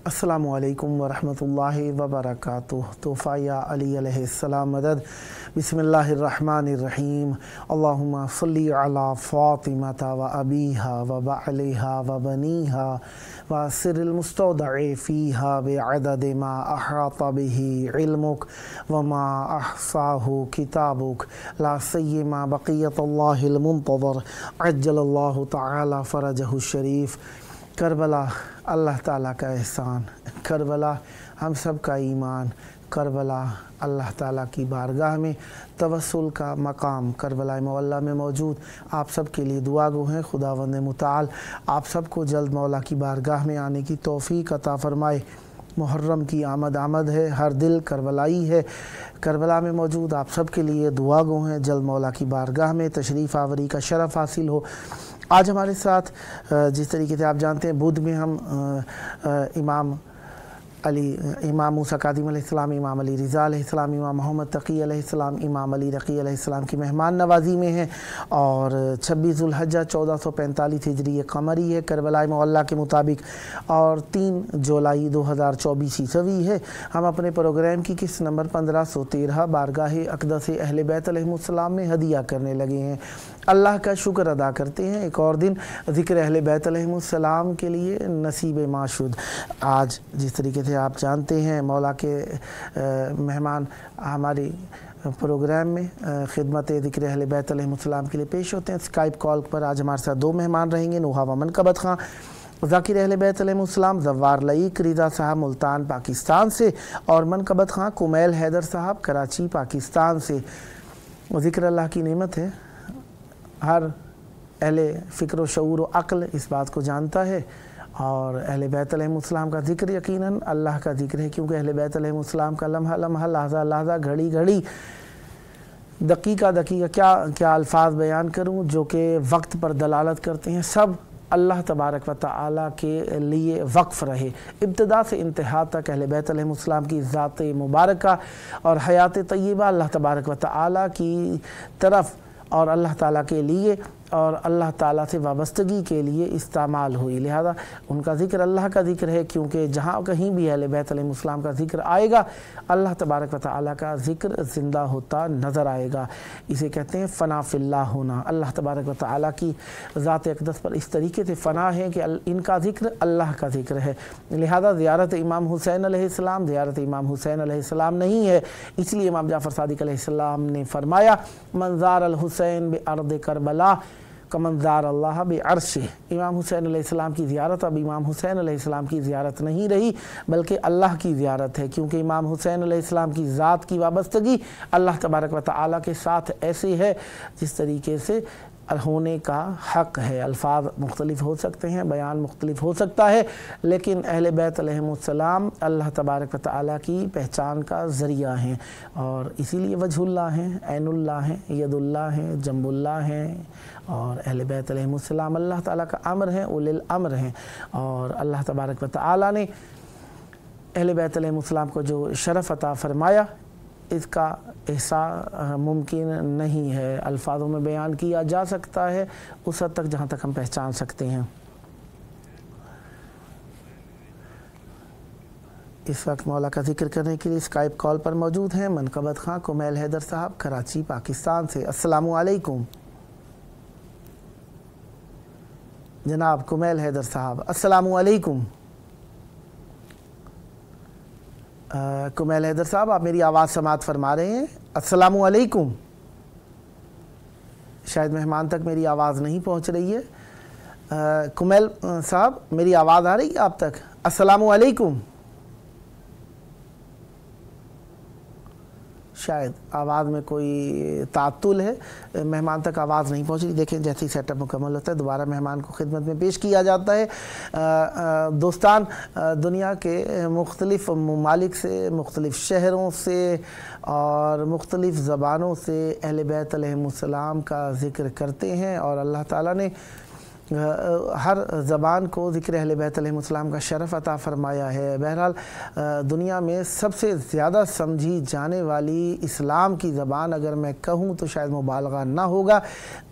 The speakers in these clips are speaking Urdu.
السلام علیکم ورحمۃ وبرکاتہ۔ تحفہ یا علی علیہ السلام مدد۔ بسم اللہ الرحمن الرحیم۔ اللہم صلی علی فاطمۃ و ابیہا و بعلیہا و بنیہا و سر المستودع فیہا بعدد ما احاط بہ علمک وما احصاہ کتابک لا سیما بقیت اللہ المنتظر عجل اللہ تعالی فرجہ الشریف۔ کربلا اللہ تعالیٰ کا احسان، کربلا ہم سب کا ایمان، کربلا اللہ تعالیٰ کی بارگاہ میں توسل کا مقام کربلا مولا میں موجود۔ آپ سب کے لیے دعا گو ہیں خداوند متعال آپ سب کو جلد مولا کی بارگاہ میں آنے کی توفیق عطا فرمائے۔ محرم کی آمد ہے، ہر دل کربلائی ہے، کربلا میں موجود آپ سب کے لیے دعا گو ہیں جلد مولا کی بارگاہ میں تشریف آوری کا شرف حاصل ہو۔ آج ہمارے ساتھ جس طریقے سے آپ جانتے ہیں بدھ میں ہم امام موسیٰ کاظم علیہ السلام، امام علی رضا علیہ السلام، امام محمد تقی علیہ السلام، امام علی رقی علیہ السلام کی مہمان نوازی میں ہیں، اور 26 ذوالحجہ 1445 ہجری قمری ہے کربلا معلیٰ کے مطابق، اور 3 جولائی 2024 عیسوی ہے۔ ہم اپنے پروگرام کی قسط نمبر 1513 بارگاہ اقدس اہل بیت علیہ السلام میں ہدیہ کرنے لگے ہیں۔ اللہ کا شکر ادا کرتے ہیں، ایک اور دن ذکر اہل بیت علیہ السلام کے لیے نصیب ما شد۔ آج جس طریقے سے آپ جانتے ہیں مولا کے مہمان ہماری پروگرام میں خدمت ذکر اہل بیت علیہ السلام کے لیے پیش ہوتے ہیں۔ اسکائپ کال پر آج ہمارے ساتھ 2 مہمان رہیں گے، نوحہ و منقبت خان ذاکر اہل بیت علیہ السلام زوار لعیق رضا صاحب ملتان پاکستان سے، اور منقبت خان کمیل حیدر صاحب کراچی پاکستان سے۔ ذکر اللہ کی نعمت ہے، ہر اہل فکر و شعور و عقل اس بات کو جانتا ہے، اور اہل بیت علیہ السلام کا ذکر یقیناً اللہ کا ذکر ہے، کیونکہ اہل بیت علیہ السلام کا لمحہ لمحہ، لحظہ لحظہ، گھڑی گھڑی، دقیقہ دقیقہ کیا الفاظ بیان کروں جو کہ وقت پر دلالت کرتے ہیں، سب اللہ تبارک و تعالیٰ کے لیے وقف رہے۔ ابتدا سے انتہا تک اہل بیت علیہ السلام کی ذات مبارکہ اور حیات طیبہ اللہ تبارک و تعالیٰ کی طرف اور اللہ تعالیٰ کے لیے اور اللہ تعالیٰ سے وابستگی کے لیے استعمال ہوئی، لہذا ان کا ذکر اللہ کا ذکر ہے، کیونکہ جہاں کہیں بھی اہل بیت علیہ السلام کا ذکر آئے گا اللہ تبارک و تعالیٰ کا ذکر زندہ ہوتا نظر آئے گا۔ اسے کہتے ہیں فنا فی اللہ ہونا۔ اللہ تبارک و تعالیٰ کی ذات اقدس پر اس طریقے سے فنا ہے کہ ان کا ذکر اللہ کا ذکر ہے، لہذا زیارت امام حسین علیہ السلام زیارت امام حسین علیہ السلام نہیں ہے۔ اس لیے امام جعفر صادق علیہ السلام نے فرمایا من زار الحسین بارض کربلا کمن زار اللہ بعرشہ۔ امام حسین علیہ السلام کی زیارت اب امام حسین علیہ السلام کی زیارت نہیں رہی، بلکہ اللہ کی زیارت ہے، کیونکہ امام حسین علیہ السلام کی ذات کی وابستگی اللہ تبارک و تعالیٰ کے ساتھ ایسے ہے جس طریقے سے ہونے کا حق ہے۔ الفاظ مختلف ہو سکتے ہیں، بیان مختلف ہو سکتا ہے، لیکن اہل بیت علیہ السلام اللہ تبارک و تعالیٰ کی پہچان کا ذریعہ ہیں، اور اسی لیے وجہ اللہ ہیں، عین اللہ ہیں، ید اللہ ہیں، جنب اللہ ہیں، اور اہل بیت علیہ السلام اللہ تعالیٰ کا امر ہیں، اولی الامر ہیں، اور اللہ تبارک و تعالیٰ نے اہل بیت علیہ السلام کو جو شرف عطا فرمایا اس کا احساس ممکن نہیں ہے، الفاظوں میں بیان کیا جا سکتا ہے اس حد تک جہاں تک ہم پہچان سکتے ہیں۔ اس وقت مولا کا ذکر کرنے کے لیے اسکائپ کال پر موجود ہیں منقبت خان کمیل حیدر صاحب کراچی پاکستان سے۔ السلام علیکم جناب کمیل حیدر صاحب، السلام علیکم۔ کمیل حیدر صاحب آپ میری آواز سماعت فرما رہے ہیں؟ السلام علیکم۔ شاید مہمان تک میری آواز نہیں پہنچ رہی ہے۔ کمیل صاحب میری آواز آ رہی ہے آپ تک؟ السلام علیکم۔ شاید آواز میں کوئی تعطل ہے، مہمان تک آواز نہیں پہنچ رہی۔ دیکھیں جیسے ہی سیٹ اپ مکمل ہوتا ہے دوبارہ مہمان کو خدمت میں پیش کیا جاتا ہے۔ دوستان، دنیا کے مختلف ممالک سے، مختلف شہروں سے اور مختلف زبانوں سے اہل بیت علیہم السلام کا ذکر کرتے ہیں، اور اللہ تعالیٰ نے ہر زبان کو ذکر اہل بیت علیہم السلام کا شرف عطا فرمایا ہے۔ بہرحال دنیا میں سب سے زیادہ سمجھی جانے والی اسلام کی زبان اگر میں کہوں تو شاید مبالغہ نہ ہوگا۔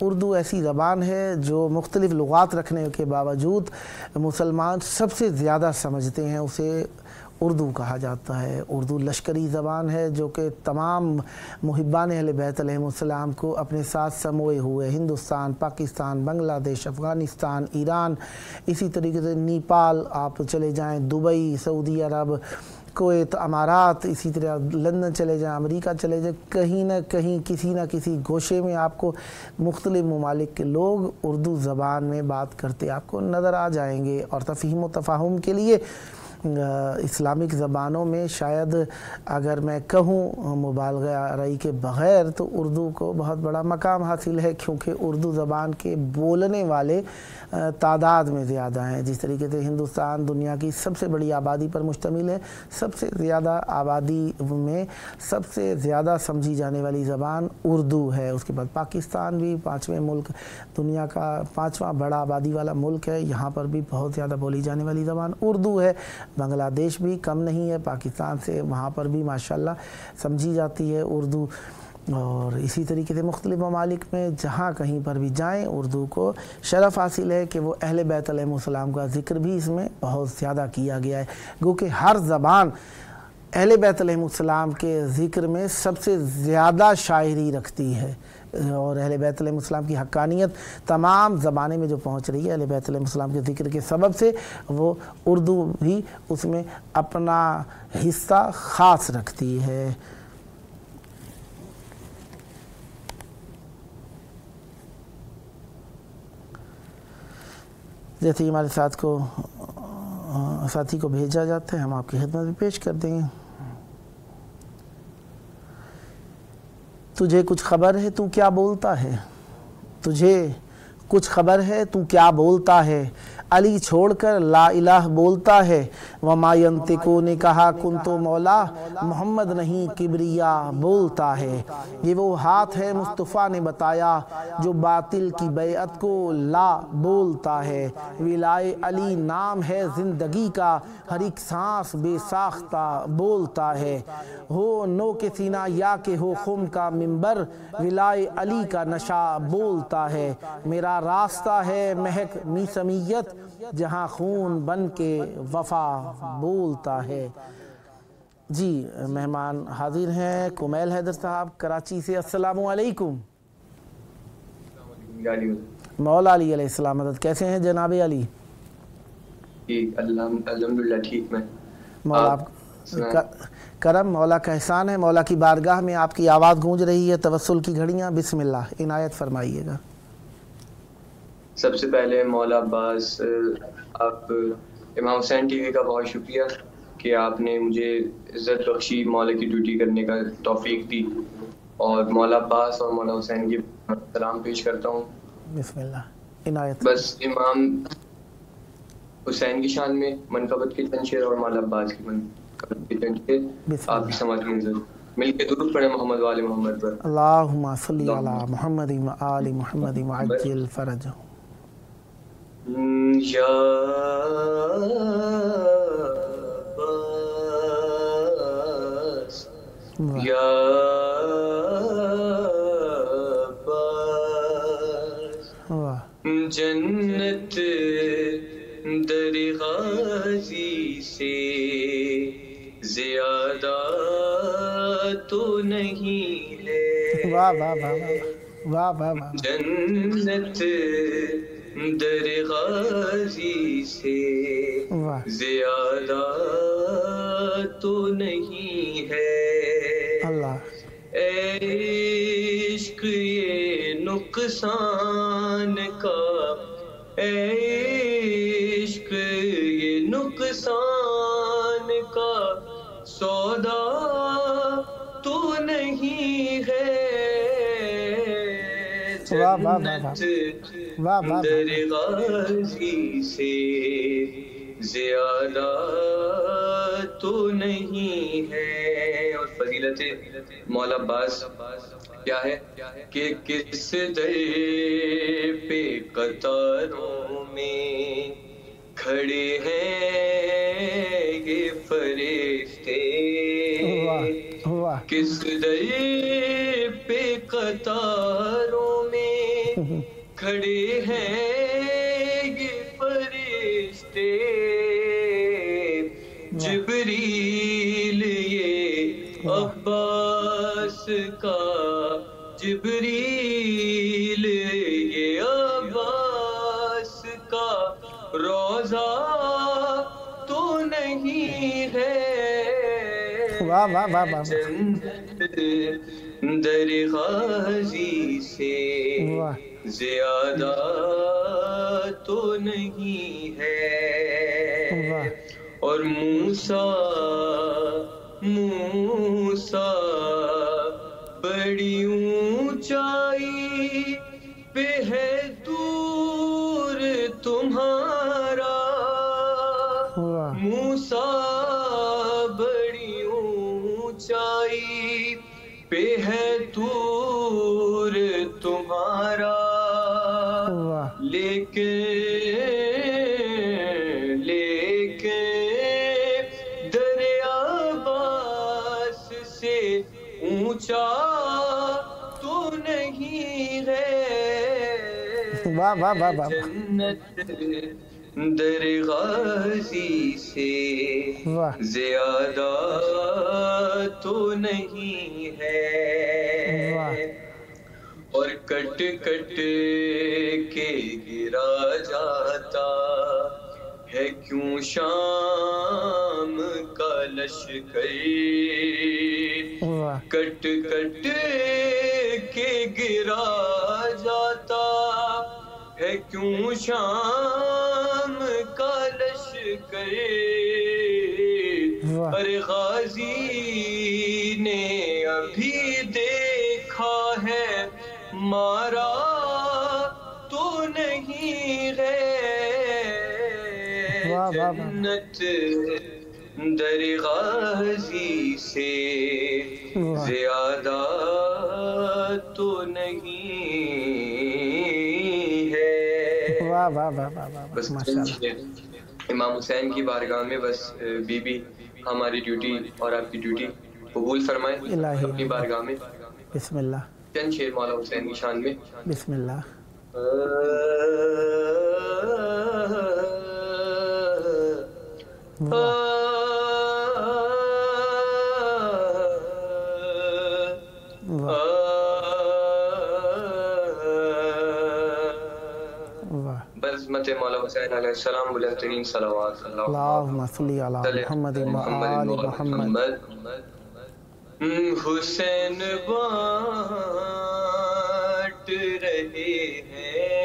اردو ایسی زبان ہے جو مختلف لغات رکھنے کے باوجود مسلمان سب سے زیادہ سمجھتے ہیں، اسے اردو کہا جاتا ہے۔ اردو لشکری زبان ہے جو کہ تمام محبان اہل بیت علیہم السلام کو اپنے ساتھ سموئے ہوئے ہندوستان، پاکستان، بنگلہ دیش، افغانستان، ایران، اسی طریقے سے نیپال آپ چلے جائیں، دبئی، سعودی عرب، کویت، امارات، اسی طرح لندن چلے جائیں، امریکہ چلے جائیں، کہیں نہ کہیں کسی نہ کسی گوشے میں آپ کو مختلف ممالک کے لوگ اردو زبان میں بات کرتے آپ کو نظر آ جائیں گے۔ اور تفہیم و تفاہم کے لیے اسلامک زبانوں میں شاید اگر میں کہوں مبالغہ آرائی کے بغیر تو اردو کو بہت بڑا مقام حاصل ہے، کیونکہ اردو زبان کے بولنے والے تعداد میں زیادہ ہیں۔ جس طریقے سے ہندوستان دنیا کی سب سے بڑی آبادی پر مشتمل ہے، سب سے زیادہ آبادی میں سب سے زیادہ سمجھی جانے والی زبان اردو ہے۔ اس کے بعد پاکستان بھی 5ویں ملک، دنیا کا 5واں بڑا آبادی والا ملک ہے، یہاں پر بھی بہت زیادہ بولی جانے والی زبان اردو ہے۔ بنگلہ دیش بھی کم نہیں ہے پاکستان سے، وہاں پر بھی ماشاءاللہ سمجھی جاتی ہے اردو۔ اور اسی طریقے سے مختلف ممالک میں جہاں کہیں پر بھی جائیں اردو کو شرف حاصل ہے کہ وہ اہل بیت علیہم السلام کا ذکر بھی اس میں بہت زیادہ کیا گیا ہے، گو کہ ہر زبان اہل بیت علیہم السلام کے ذکر میں سب سے زیادہ شاعری رکھتی ہے، اور اہل بیت علیہم السلام کی حقانیت تمام زبانیں میں جو پہنچ رہی ہے اہل بیت علیہم السلام کے ذکر کے سبب سے، وہ اردو بھی اس میں اپنا حصہ خاص رکھتی ہے۔ جیسے ہمارے ساتھی کو بھیجا جاتا ہے ہم آپ کی خدمت میں پیش کر دیں گے۔ تجھے کچھ خبر ہے تو کیا بولتا ہے، تجھے کچھ خبر ہے تو کیا بولتا ہے، علی چھوڑ کر لا الہ بولتا ہے، وما ینطقو نے کہا کن تو مولا، محمد نہیں کبریا بولتا ہے۔ یہ وہ ہاتھ ہے مصطفیٰ نے بتایا جو باطل کی بیعت کو لا بولتا ہے، ولائے علی نام ہے زندگی کا، ہر ایک سانس بے ساختہ بولتا ہے، ہو نو کے سینہ یا کہ ہو خم کا منبر، ولائے علی کا نشہ بولتا ہے، میرا راستہ ہے مہک میسمیت، جہاں خون بن کے وفا بولتا ہے۔ جی مہمان حاضر ہیں کمیل حیدر صاحب کراچی سے۔ السلام علیکم۔ مولا علی علیہ السلام مدد، کیسے ہیں جناب علی؟ الحمدللہ ٹھیک میں۔ مولا کرم، مولا کا احسان ہے، مولا کی بارگاہ میں آپ کی آواز گونج رہی ہے، توسل کی گھڑیاں، بسم اللہ عنایت فرمائیے گا۔ سب سے پہلے مولا عباس، آپ امام حسین ٹی وی کا بہت شکریہ کہ آپ نے مجھے عزت بخشی، مولا کی ڈیوٹی کرنے کا توفیق دی، اور مولا عباس اور مولا حسین کی سلام پیش کرتا ہوں۔ بسم اللہ عنایت۔ بس امام حسین کی شان میں منقبت کے چند شعر اور مولا عباس کی منقبت کے چند شعر آپ کی سماعت میں نظر مل کے درود پڑھیں محمد وآل محمد پر۔ اللہم صلی علی محمد وآل محمد وعجل فرجہ۔ یا عباس یا عباس، جنت در غازی سے زیادہ تو نہیں ہے، واہ واہ واہ واہ واہ واہ، جنت در غازی سے زیادہ تو نہیں ہے، اللہ عشق یہ نقصان کا، عشق یہ نقصان کا سودا تو تو نہیں ہے، جنت در غازی سے زیادہ تو نہیں ہے۔ اور فضیلت مولا عباس کیا ہے کہ کس در پہ قطاروں میں کھڑے ہیں یہ فرشتے، کس در پہ قطاروں میں کھڑے ہیں یہ فرشتے، جبریل یہ عباس کا، جبریل یہ عباس کا روضہ تو نہیں ہے، جنت در غازی سے زیادہ تو نہیں ہے۔ اور موسیٰ بڑی اونچائی پہ ہے دور تمہارا، موسیٰ بڑی اونچائی پہ ہے دور تمہارا، لیکن دریا عباس سے اونچا تو نہیں ہے، جنت در غازی سے زیادہ تو نہیں ہے۔ اور کٹ کٹ کے گرا جاتا ہے کیوں شام کا لشکر، کٹ کٹ کے گرا جاتا ہے کیوں شام کا لشکر، ارے غازی نے ابھی دیکھا ہے مارا تو نہیں ہے، جنت در غازی سے زیادہ تو نہیں ہے۔ بس امام حسین کی بارگاہ میں بس بی بی ہماری ڈیوٹی اور آپ کی ڈیوٹی قبول فرمائیں اپنی بارگاہ میں۔ بسم اللہ۔ چند شعر مولا حسین کی شان میں۔ بسم اللہ۔ برحمت مولا حسین علیہ السلام بلندترین صلوات اللہم صلی علی محمد و آل محمد۔ حسین بانٹ رہے ہیں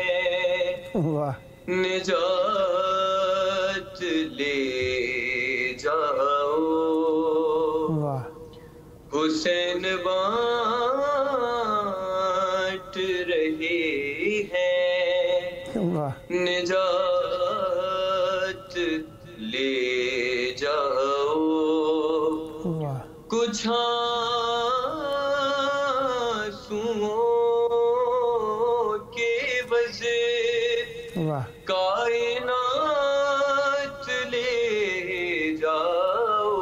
نجات لے جاؤ، حسین بانٹ رہے ہیں نجات لے جاؤ، کچھ کائنات لے جاؤ،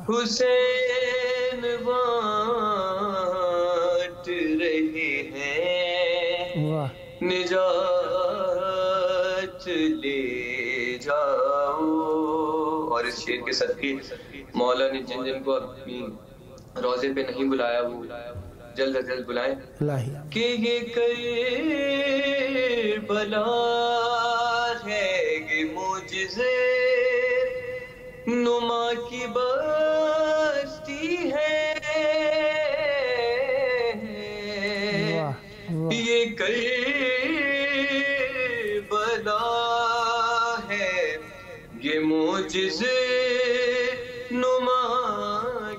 حسین بانٹ رہے ہیں نجات لے جاؤ۔ اور اس شعر کے صدقے مولا نے جن جن کو اپنی روضے پہ نہیں بلایا وہ جلد از جلد بلائیں کہ یہ کربلا ہے، یہ معجزے نما کی بستی ہے، یہ کربلا ہے، یہ معجزے نما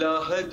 lahad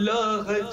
lahad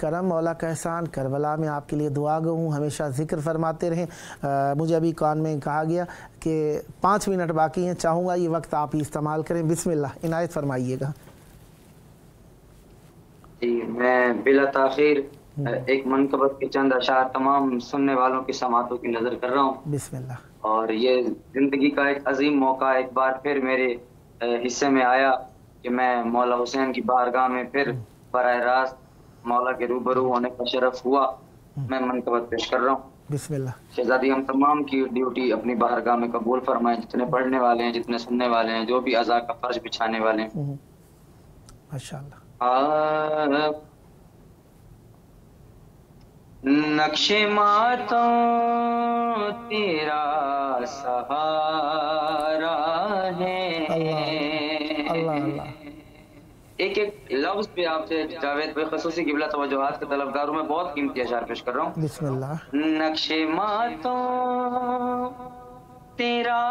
کرم مولا کا احسان، کربلا میں آپ کے لیے دعا گو ہوں، ہمیشہ ذکر فرماتے رہیں۔ مجھے ابھی کان میں کہا گیا کہ 5 منٹ باقی ہیں، چاہوں گا یہ وقت آپ ہی استعمال کریں۔ بسم اللہ، عنایت فرمائیے گا۔ جی، میں بلا تاخیر ایک منقبت کے چند اشعار تمام سننے والوں کی سماعتوں کی نظر کر رہا ہوں۔ بسم اللہ۔ اور یہ زندگی کا ایک عظیم موقع ایک بار پھر میرے حصے میں آیا کہ میں مولا حسین کی بارگاہ میں پھر براہ راست مولا کے روبرو ہونے کا شرف ہوا۔ میں منقبت پیش کر رہا ہوں۔ بسم اللہ۔ شہزادی ہم تمام کی ڈیوٹی اپنی بارگاہ میں قبول فرمائیں، جتنے پڑھنے والے ہیں، جتنے سننے والے ہیں، جو بھی اذا کا فرش بچھانے والے ہیں۔ ماشاءاللہ۔ نقش ماتوں تیرا سہارا ہے۔ اللہ اللہ۔ ایک لفظ پہ آپ سے جاوید بھائی خصوصی قبلہ توجہات کے طلبگاروں میں بہت قیمتی اشعار پیش کر رہا ہوں۔ بسم اللہ۔ نقش ماتوں تیرا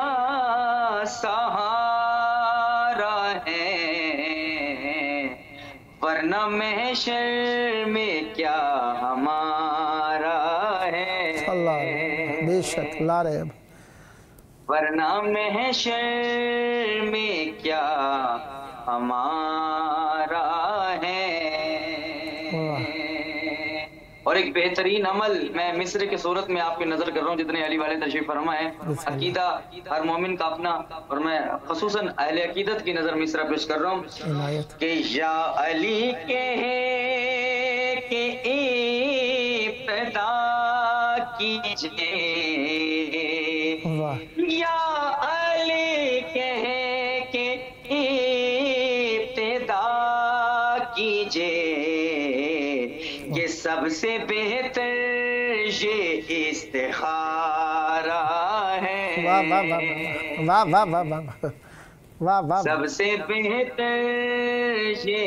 سہارا ہے، ورنہ محشر میں کیا ہمارا ہے۔ اللہ، بے شک لا رہے اب۔ ورنہ محشر میں کیا ہمارا ہے۔ اور ایک بہترین عمل میں مصر کے صورت میں آپ کی نظر کر رہا ہوں، جتنے علی والے تشریف فرما ہے۔ عقیدہ ہر مومن کا اپنا، اور میں خصوصاً اہل عقیدت کی نظر مصرع پیش کر رہا ہوں کہ یا علی کہے کہ ابتدا کیجئے، یا علی کہے کہ ابتدا کیجئے، یہ سب سے بہتر یہ استخارہ ہے۔ واہ واہ واہ واہ واہ واہ واہ واہ واہ۔ سب سے بہتر یہ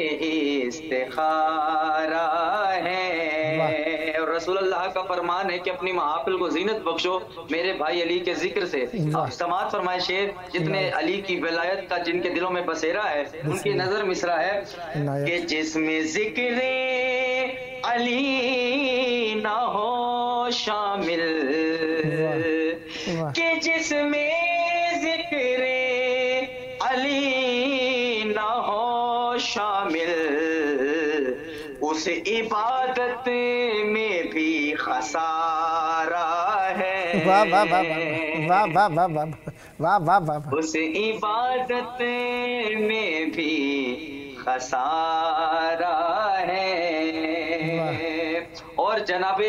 استخارہ ہے۔ اور رسول اللہ کا فرمان ہے کہ اپنی محافل کو زینت بخشو میرے بھائی علی کے ذکر سے۔ اب سماعت فرمائے شیر، جتنے علی کی ولایت کا جن کے دلوں میں بسیرا ہے ان کی نظر مصرع ہے کہ جس میں ذکر علی نہ ہو شامل، کہ جس میں ذکر علی نہ ہو شامل، اس عبادت میں بھی خسارہ ہے۔ واہ واہ واہ واہ واہ واہ واہ واہ واہ۔ اس عبادت میں بھی خسارہ ہے۔ اور جناب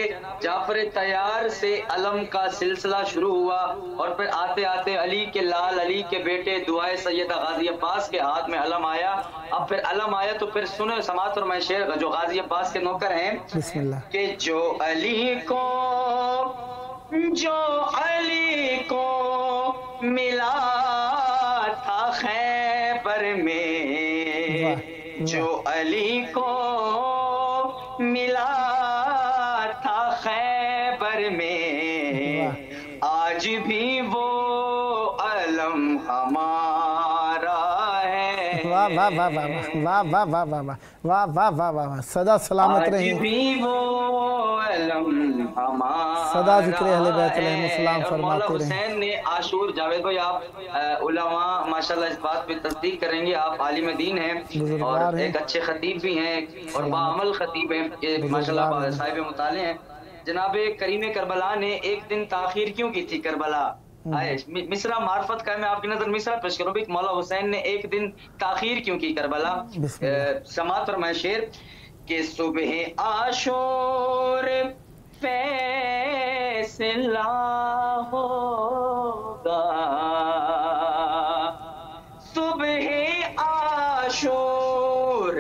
جعفر طیار سے علم کا سلسلہ شروع ہوا، اور پھر آتے آتے علی کے لال، علی کے بیٹے دعائے سیدہ غازی عباس کے ہاتھ میں علم آیا۔ اب پھر علم آیا تو پھر سنو سماعت فرمائے شیر جو غازی عباس کے نوکر ہیں کہ جو علی کو ملا تھا خیبر میں، جو علی کو ملا تھا خیبر میں، آج بھی وہ علم ہمارا ہے۔ واہ واہ واہ واہ واہ واہ واہ واہ واہ واہ واہ۔ صدا سلامت رہیں، آج بھی وہ علم ہمارا، صدا ذکر اہل بیت علیہ السلام فرماتے مولا رہیں۔ حسین نے عاشور، جاوید بھائی آپ علماء ماشاءاللہ اس بات پہ تصدیق کریں گے، آپ عالم دین ہیں اور ایک اچھے خطیب بھی ہیں اور باعمل خطیب ہیں، ماشاءاللہ صاحب مطالعے ہیں۔ جناب کریم کربلا نے ایک دن تاخیر کیوں کی تھی کربلا؟ مصرع معرفت کا میں آپ کی نظر مصرع پیش کروں بھی، مولا حسین نے ایک دن تاخیر کیوں کی کربلا؟ سماعت فرمائے شیر کہ صبح عاشور فیصلہ ہوگا، صبح عاشور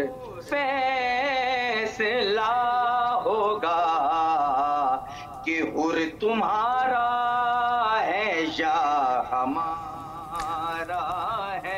فیصلہ ہوگا کہ حر تمہارا ہے یا ہمارا ہے۔